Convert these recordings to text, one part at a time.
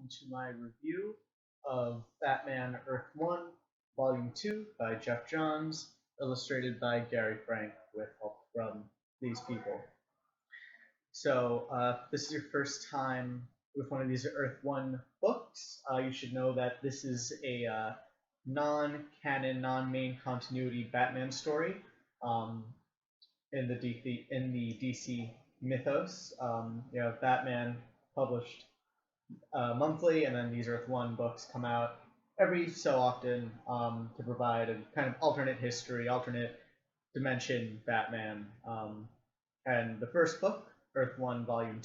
welcome to my review of Batman Earth 1, Volume 2 by Geoff Johns, illustrated by Gary Frank with help from these people. So, this is your first time with one of these Earth 1 books. You should know that this is a non-canon, non-main continuity Batman story um, in the DC mythos. Batman published monthly, and then these Earth One books come out every so often to provide a kind of alternate history, alternate dimension Batman. And the first book, Earth One Volume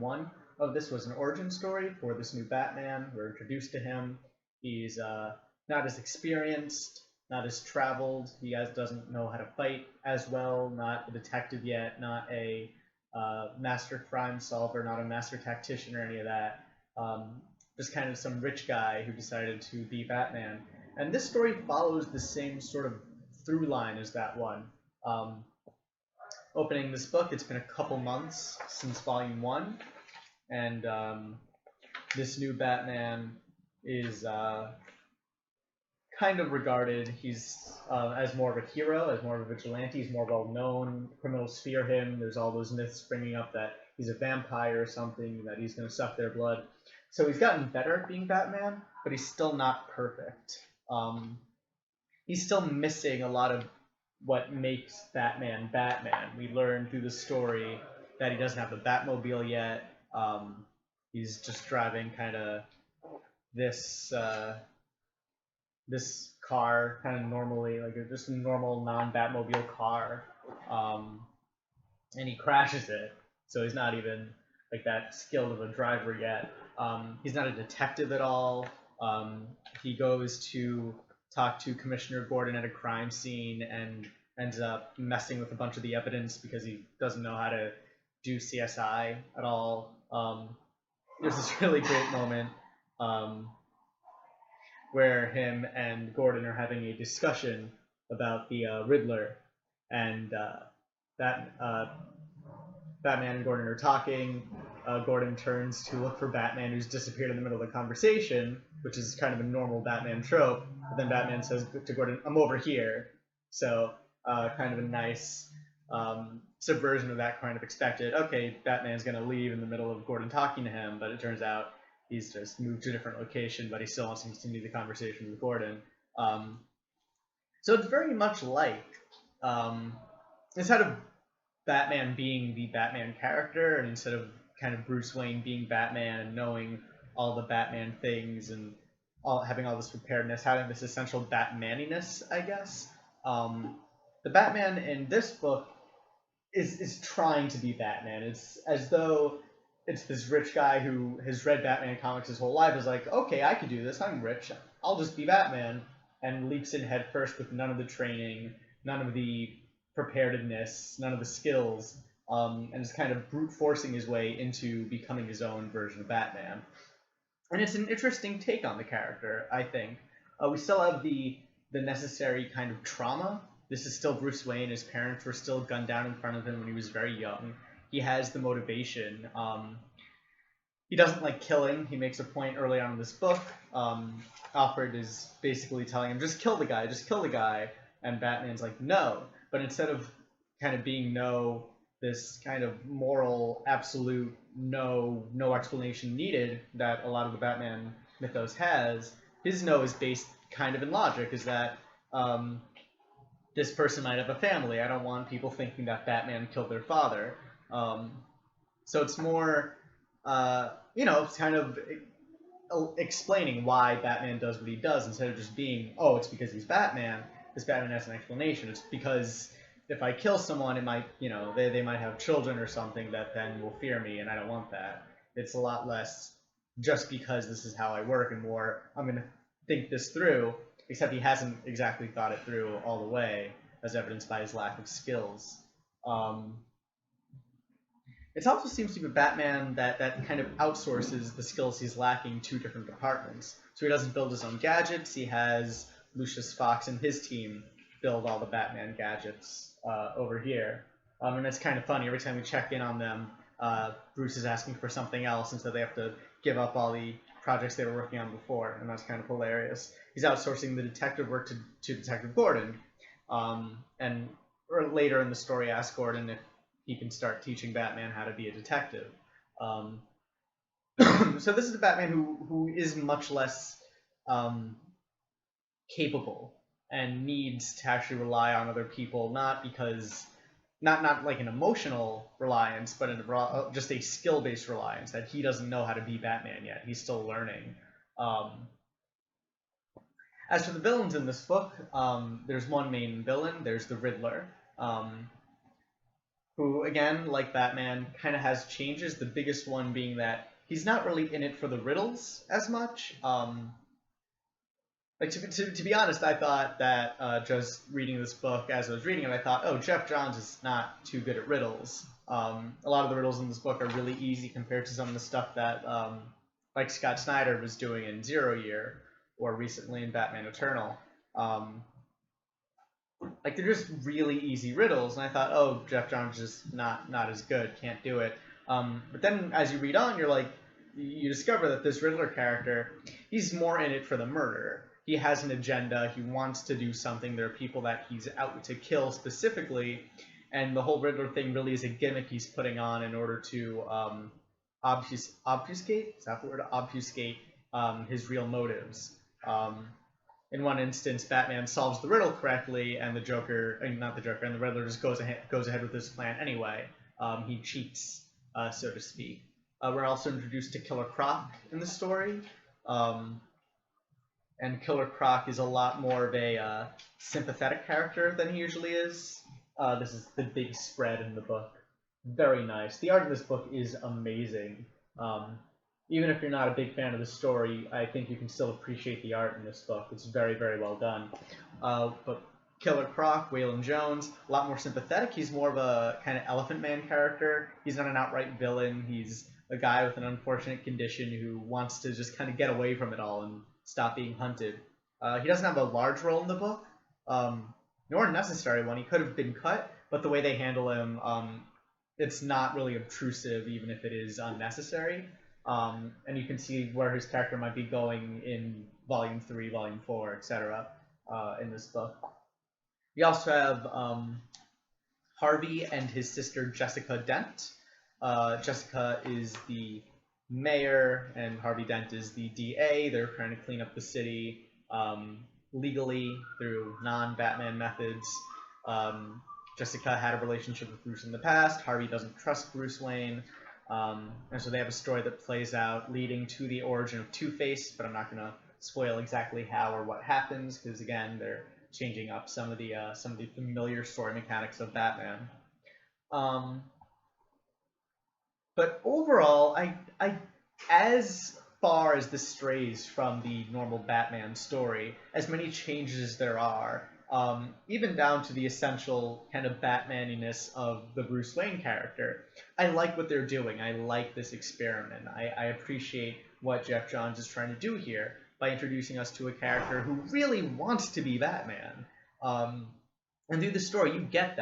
One of this was an origin story for this new Batman. We're introduced to him. He's not as experienced, not as traveled. He doesn't know how to fight as well. Not a detective yet. Not a master crime solver, not a master tactician or any of that. Just kind of some rich guy who decided to be Batman. And this story follows the same sort of through line as that one. Opening this book, it's been a couple months since Volume 1, and this new Batman is kind of regarded, he's as more of a hero, as more of a vigilante. He's more well known. Criminals fear him. There's all those myths springing up that he's a vampire or something, that he's going to suck their blood. So he's gotten better at being Batman, but he's still not perfect. He's still missing a lot of what makes Batman Batman. We learn through the story that he doesn't have the Batmobile yet. He's just driving kind of this car kind of normally, like just a normal non-Batmobile car, and he crashes it. So he's not even like that skilled of a driver yet. He's not a detective at all. He goes to talk to Commissioner Gordon at a crime scene and ends up messing with a bunch of the evidence because he doesn't know how to do CSI at all. There's this really great moment where him and Gordon are having a discussion about the Riddler, and Batman and Gordon are talking. Gordon turns to look for Batman, who's disappeared in the middle of the conversation, which is kind of a normal Batman trope. But then Batman says to Gordon, "I'm over here." So kind of a nice subversion of that kind of expected. Okay, Batman's going to leave in the middle of Gordon talking to him, but it turns out he's just moved to a different location, but he still wants to continue the conversation with Gordon. So it's very much like instead of Batman being the Batman character, and instead of kind of Bruce Wayne being Batman and knowing all the Batman things and having all this preparedness, having this essential Batmaniness, I guess. The Batman in this book is trying to be Batman. It's as though it's this rich guy who has read Batman comics his whole life, is like, okay, I could do this. I'm rich. I'll just be Batman, and leaps in head first with none of the training, none of the preparedness, none of the skills, and is kind of brute forcing his way into becoming his own version of Batman. And it's an interesting take on the character, I think. We still have the necessary kind of trauma. This is still Bruce Wayne. His parents were still gunned down in front of him when he was very young. He has the motivation. He doesn't like killing. He makes a point early on in this book. Alfred is basically telling him, just kill the guy. And Batman's like, no. But instead of kind of being no, this kind of moral, absolute, no explanation needed that a lot of the Batman mythos has, his no is based kind of in logic, is that this person might have a family. I don't want people thinking that Batman killed their father. So it's more, it's kind of explaining why Batman does what he does instead of just being, oh, it's because he's Batman. This Batman has an explanation. It's because if I kill someone, it might, they might have children or something that then will fear me, and I don't want that. It's a lot less just because this is how I work, and more I'm going to think this through, except he hasn't exactly thought it through all the way, as evidenced by his lack of skills. It also seems to be Batman that kind of outsources the skills he's lacking to different departments. So he doesn't build his own gadgets. He has Lucius Fox and his team build all the Batman gadgets over here. And it's kind of funny. Every time we check in on them, Bruce is asking for something else, and so they have to give up all the projects they were working on before, and that's kind of hilarious. He's outsourcing the detective work to Detective Gordon, and or later in the story asks Gordon if he can start teaching Batman how to be a detective. So this is a Batman who is much less capable and needs to actually rely on other people, not because not like an emotional reliance, but just a skill-based reliance that he doesn't know how to be Batman yet. He's still learning. As for the villains in this book, there's one main villain. There's the Riddler, who, again, like Batman, kind of has changes. The biggest one being that he's not really in it for the riddles as much. Like to be honest, I thought that just reading this book as I was reading it, I thought, oh, Geoff Johns is not too good at riddles. A lot of the riddles in this book are really easy compared to some of the stuff that like Scott Snyder was doing in Zero Year or recently in Batman Eternal. Like they're just really easy riddles, and I thought, oh, Geoff Johns is just not as good, can't do it. But then as you read on, you're like, you discover that this Riddler character, he's more in it for the murder. He has an agenda. He wants to do something. There are people that he's out to kill specifically, and the whole Riddler thing really is a gimmick he's putting on in order to obfuscate. Is that the word? Obfuscate his real motives. In one instance, Batman solves the riddle correctly, and the Joker, not the Joker, and the Riddler just goes ahead with his plan anyway. He cheats, so to speak. We're also introduced to Killer Croc in the story. And Killer Croc is a lot more of a sympathetic character than he usually is. This is the big spread in the book. Very nice. The art in this book is amazing. Even if you're not a big fan of the story, I think you can still appreciate the art in this book. It's very, very well done. But Killer Croc, Waylon Jones, a lot more sympathetic. He's more of a kind of Elephant Man character. He's not an outright villain. He's a guy with an unfortunate condition who wants to just kind of get away from it all and stop being hunted. He doesn't have a large role in the book, nor a necessary one. He could have been cut, but the way they handle him, it's not really obtrusive, even if it is unnecessary. And you can see where his character might be going in Volume 3, Volume 4, etc. In this book. We also have Harvey and his sister Jessica Dent. Jessica is the mayor, and Harvey Dent is the DA. They're trying to clean up the city legally through non-Batman methods. Jessica had a relationship with Bruce in the past. Harvey doesn't trust Bruce Wayne. And so they have a story that plays out leading to the origin of Two-Face, but I'm not going to spoil exactly how or what happens, because again, they're changing up some of the familiar story mechanics of Batman. But overall, I as far as this strays from the normal Batman story, as many changes as there are, even down to the essential kind of Batmaniness of the Bruce Wayne character, I like what they're doing. I like this experiment. I appreciate what Geoff Johns is trying to do here by introducing us to a character who really wants to be Batman. And through the story, you get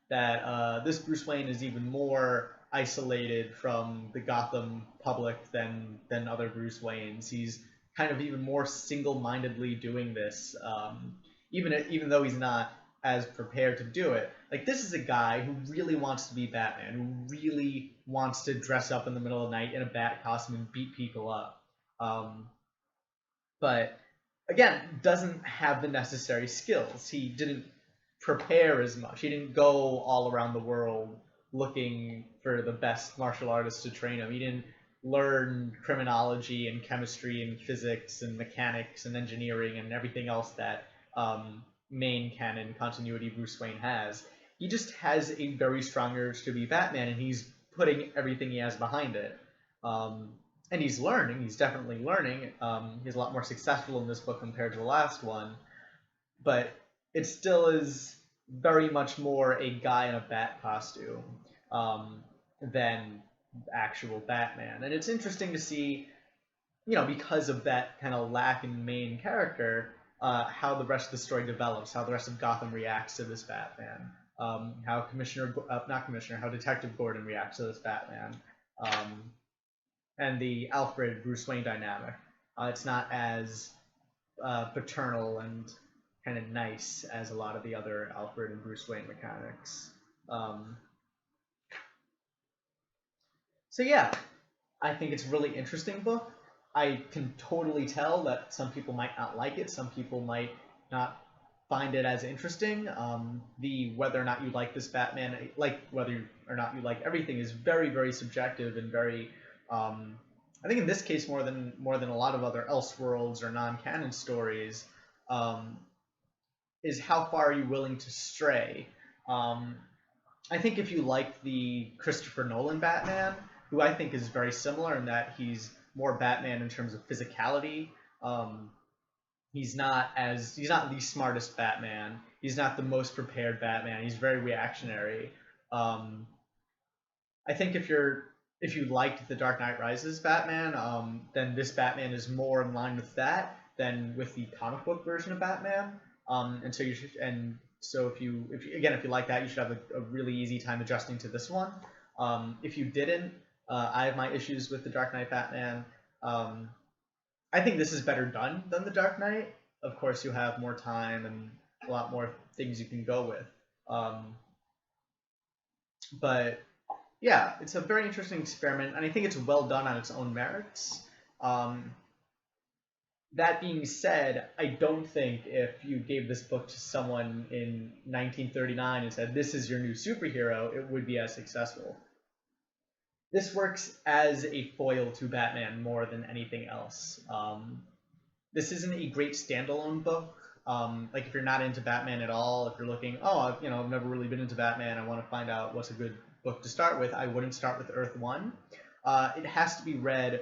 that this Bruce Wayne is even more isolated from the Gotham public than other Bruce Waynes. He's kind of even more single-mindedly doing this, even though he's not as prepared to do it. Like, this is a guy who really wants to be Batman, who really wants to dress up in the middle of the night in a bat costume and beat people up. But again, doesn't have the necessary skills. He didn't prepare as much. He didn't go all around the world looking for the best martial artists to train him. He didn't learn criminology and chemistry and physics and mechanics and engineering and everything else that main canon continuity Bruce Wayne has. He just has a very strong urge to be Batman, and he's putting everything he has behind it. And he's learning. He's definitely learning. He's a lot more successful in this book compared to the last one. But it still is very much more a guy in a bat costume than actual Batman. And it's interesting to see, because of that kind of lack in main character, how the rest of the story develops, how the rest of Gotham reacts to this Batman, how Detective Gordon reacts to this Batman. and the Alfred Bruce Wayne dynamic. It's not as paternal and kind of nice as a lot of the other Alfred and Bruce Wayne mechanics. So yeah, I think it's a really interesting book. I can totally tell that some people might not like it. Some people might not find it as interesting. The whether or not you like this Batman, like whether or not you like everything, is very, very subjective and very. I think in this case more than a lot of other Elseworlds or non-canon stories, is how far are you willing to stray. I think if you like the Christopher Nolan Batman, who I think is very similar in that he's more Batman in terms of physicality. He's not the smartest Batman. He's not the most prepared Batman. He's very reactionary. I think if you liked the Dark Knight Rises Batman, then this Batman is more in line with that than with the comic book version of Batman. And so if you like that, you should have a really easy time adjusting to this one. If you didn't, I have my issues with the Dark Knight Batman. I think this is better done than the Dark Knight. Of course, you have more time and a lot more things you can go with. But yeah, it's a very interesting experiment, and I think it's well done on its own merits. That being said, I don't think if you gave this book to someone in 1939 and said, this is your new superhero, it would be as successful. This works as a foil to Batman more than anything else. This isn't a great standalone book. Like if you're not into Batman at all, if you're looking, I've never really been into Batman, I want to find out what's a good book to start with, I wouldn't start with Earth 1. It has to be read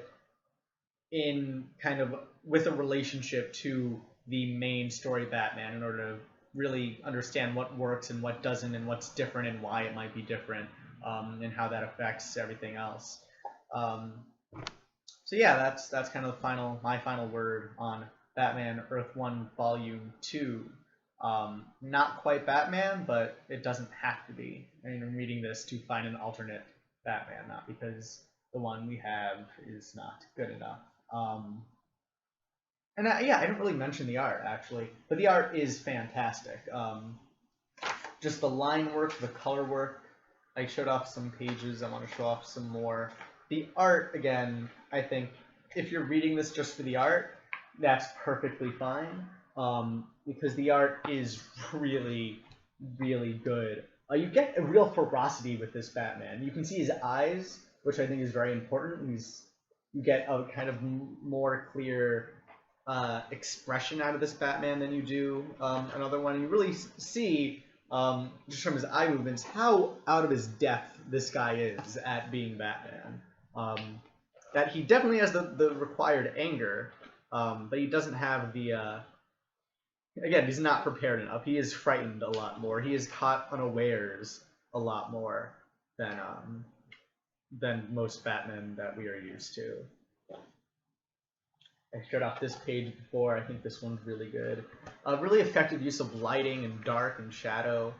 in kind of with a relationship to the main story Batman in order to really understand what works and what doesn't and what's different and why it might be different, and how that affects everything else. So yeah, that's kind of my final word on Batman Earth 1 Volume 2. Not quite Batman, but it doesn't have to be. I mean, I'm reading this to find an alternate Batman, not because the one we have is not good enough. I didn't really mention the art, actually, but the art is fantastic. Just the line work, the color work. I showed off some pages. I want to show off some more. The art, again, I think if you're reading this just for the art, that's perfectly fine, because the art is really, really good. You get a real ferocity with this Batman. You can see his eyes, which I think is very important. You get a kind of more clear expression out of this Batman than you do another one. And you really see, just from his eye movements, how out of his depth this guy is at being Batman. That he definitely has the required anger, but he doesn't have the... Again, he's not prepared enough. He is frightened a lot more. He is caught unawares a lot more than most Batmen that we are used to. I showed off this page before. I think this one's really good. Really effective use of lighting and dark and shadow.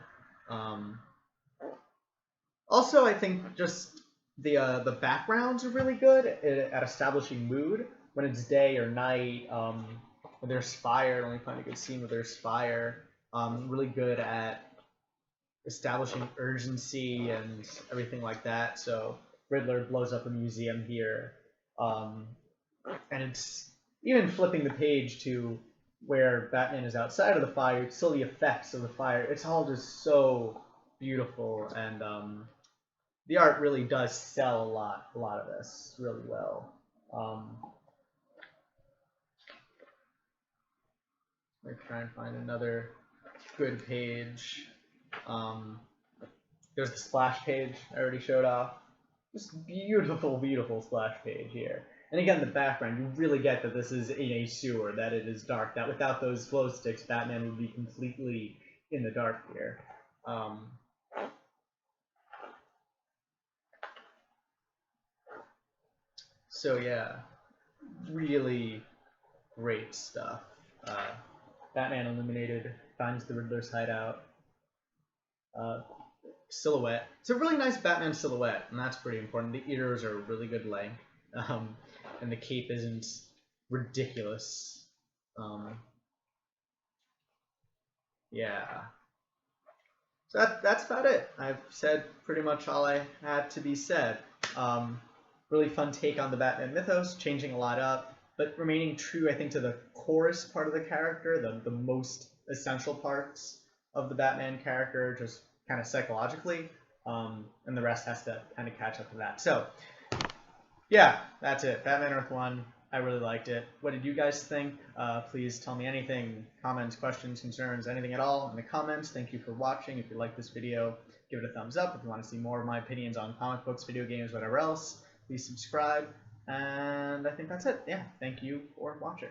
Also, I think just the backgrounds are really good at establishing mood when it's day or night. When there's fire, let me find a good scene where there's fire. Really good at establishing urgency and everything like that. So Riddler blows up a museum here, and it's even flipping the page to where Batman is outside of the fire. It's still the effects of the fire. It's all just so beautiful, and the art really does sell a lot of this really well. Let me try and find another good page. There's the splash page I already showed off. Just beautiful, beautiful splash page here. And again, the background, you really get that this is in a sewer, that it is dark, that without those glow sticks, Batman would be completely in the dark here. So yeah, really great stuff. Batman Illuminated finds the Riddler's hideout. silhouette. It's a really nice Batman silhouette, and that's pretty important. The ears are really good length, and the cape isn't ridiculous. Yeah. So that's about it. I've said pretty much all I had to be said. Really fun take on the Batman mythos, changing a lot up, but remaining true, I think, to the chorus part of the character, the most essential parts of the Batman character, just kind of psychologically, and the rest has to kind of catch up to that. So, yeah, that's it. Batman Earth 1. I really liked it. What did you guys think? Please tell me anything, comments, questions, concerns, anything at all in the comments. Thank you for watching. If you like this video, give it a thumbs up. If you want to see more of my opinions on comic books, video games, whatever else, please subscribe. And I think that's it. Yeah, thank you for watching.